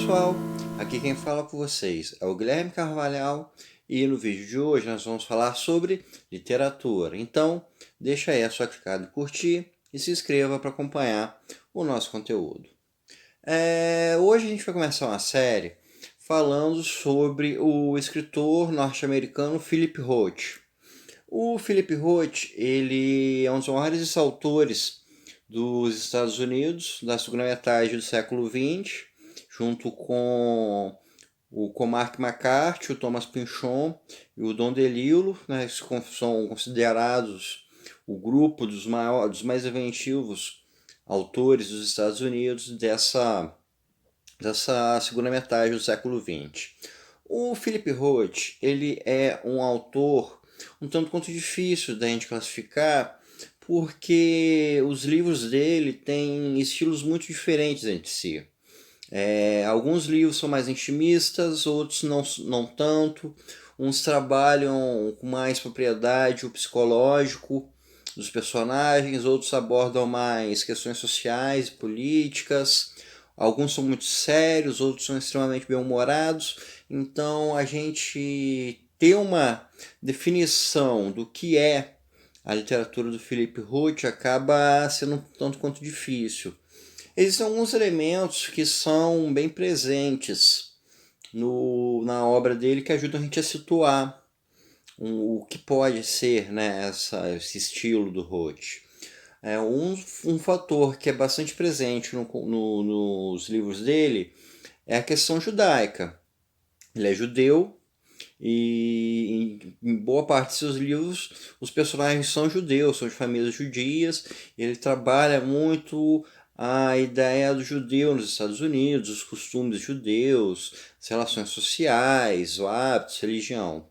pessoal, aqui quem fala com vocês é o Guilherme Carvalhal e no vídeo de hoje nós vamos falar sobre literatura. Então, deixa aí a sua clicada em curtir e se inscreva para acompanhar o nosso conteúdo. Hoje a gente vai começar uma série falando sobre o escritor norte-americano Philip Roth. O Philip Roth, ele é um dos maiores autores dos Estados Unidos da segunda metade do século XX, junto com o Cormac McCarthy, o Thomas Pynchon e o Don DeLillo, né, que são considerados o grupo dos mais inventivos autores dos Estados Unidos dessa segunda metade do século XX. O Philip Roth, ele é um autor um tanto quanto difícil da gente classificar, porque os livros dele têm estilos muito diferentes entre si. Alguns livros são mais intimistas, outros não tanto. Uns trabalham com mais propriedade o psicológico dos personagens, outros abordam mais questões sociais e políticas. Alguns são muito sérios, outros são extremamente bem-humorados. Então a gente ter uma definição do que é a literatura do Philip Roth acaba sendo um tanto quanto difícil. Existem alguns elementos que são bem presentes na obra dele que ajudam a gente a situar o que pode ser, né, esse estilo do Roth. Um fator que é bastante presente nos livros dele é a questão judaica. Ele é judeu e em boa parte de seus livros os personagens são judeus, são de famílias judias. Ele trabalha muito a ideia do judeu nos Estados Unidos, os costumes judeus, as relações sociais, os hábitos, religião.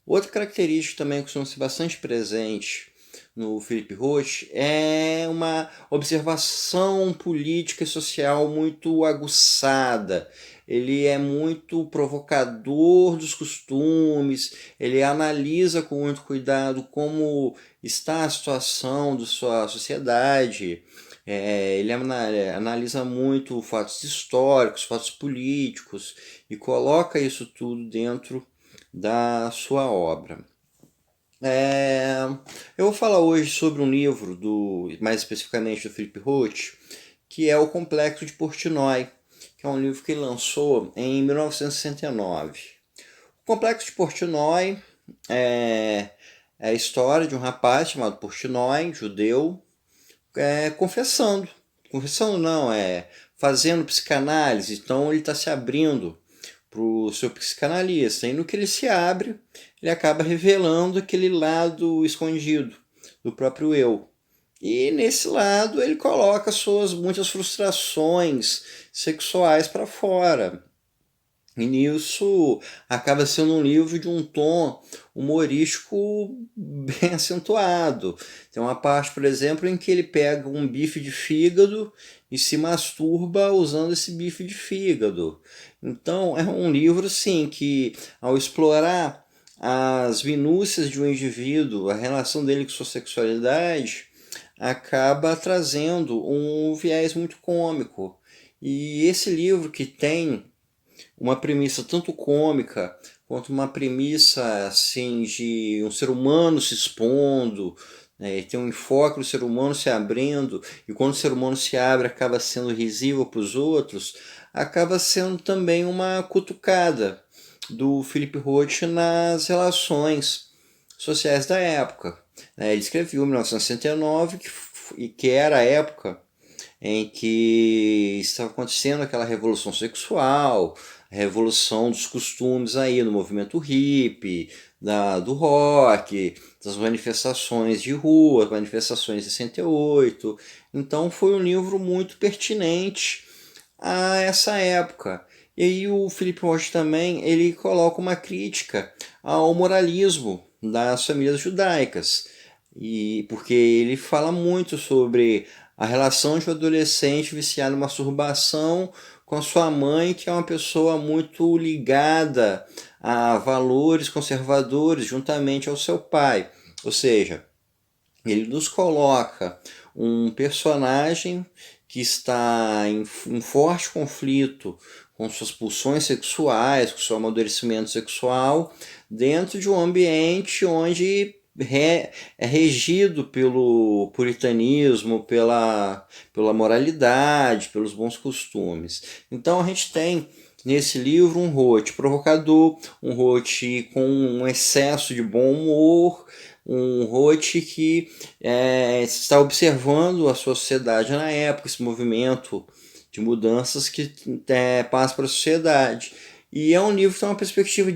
Outra característica também que costuma ser bastante presente no Philip Roth é uma observação política e social muito aguçada. Ele é muito provocador dos costumes, ele analisa com muito cuidado como está a situação da sua sociedade. Ele analisa muito fatos históricos, fatos políticos e coloca isso tudo dentro da sua obra. Eu vou falar hoje sobre um livro, mais especificamente do Philip Roth, que é O Complexo de Portnoy, que é um livro que ele lançou em 1969. O Complexo de Portnoy é a história de um rapaz chamado Portnoy, judeu, confessando não, fazendo psicanálise. Então ele está se abrindo para o seu psicanalista, e no que ele se abre, ele acaba revelando aquele lado escondido do próprio eu. E nesse lado ele coloca suas muitas frustrações sexuais para fora. E nisso acaba sendo um livro de um tom humorístico bem acentuado. Tem uma parte, por exemplo, em que ele pega um bife de fígado e se masturba usando esse bife de fígado. Então é um livro, sim, que ao explorar as minúcias de um indivíduo, a relação dele com sua sexualidade, acaba trazendo um viés muito cômico. E esse livro, que tem uma premissa tanto cômica quanto uma premissa assim de um ser humano se expondo, né, tem um enfoque do ser humano se abrindo, e quando o ser humano se abre acaba sendo risível para os outros, acaba sendo também uma cutucada do Philip Roth nas relações sociais da época. Ele escreveu em 1969, que era a época em que estava acontecendo aquela revolução sexual, a revolução dos costumes aí no movimento hippie, do rock, das manifestações de rua, manifestações de 68. Então foi um livro muito pertinente a essa época. E aí o Philip Roth também ele coloca uma crítica ao moralismo das famílias judaicas, e porque ele fala muito sobre a relação de um adolescente viciado em masturbação com a sua mãe, que é uma pessoa muito ligada a valores conservadores juntamente ao seu pai. Ou seja, ele nos coloca um personagem que está em um forte conflito com suas pulsões sexuais, com seu amadurecimento sexual, dentro de um ambiente onde é regido pelo puritanismo, pela moralidade, pelos bons costumes. Então a gente tem nesse livro um Roth provocador, um Roth com um excesso de bom humor, um Roth que está observando a sociedade na época, esse movimento de mudanças que passa para a sociedade. E é um livro que tem uma perspectiva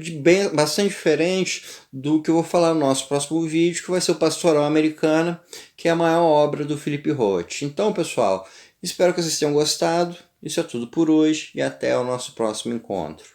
bastante diferente do que eu vou falar no nosso próximo vídeo, que vai ser o Pastoral Americana, que é a maior obra do Philip Roth. Então, pessoal, espero que vocês tenham gostado. Isso é tudo por hoje e até o nosso próximo encontro.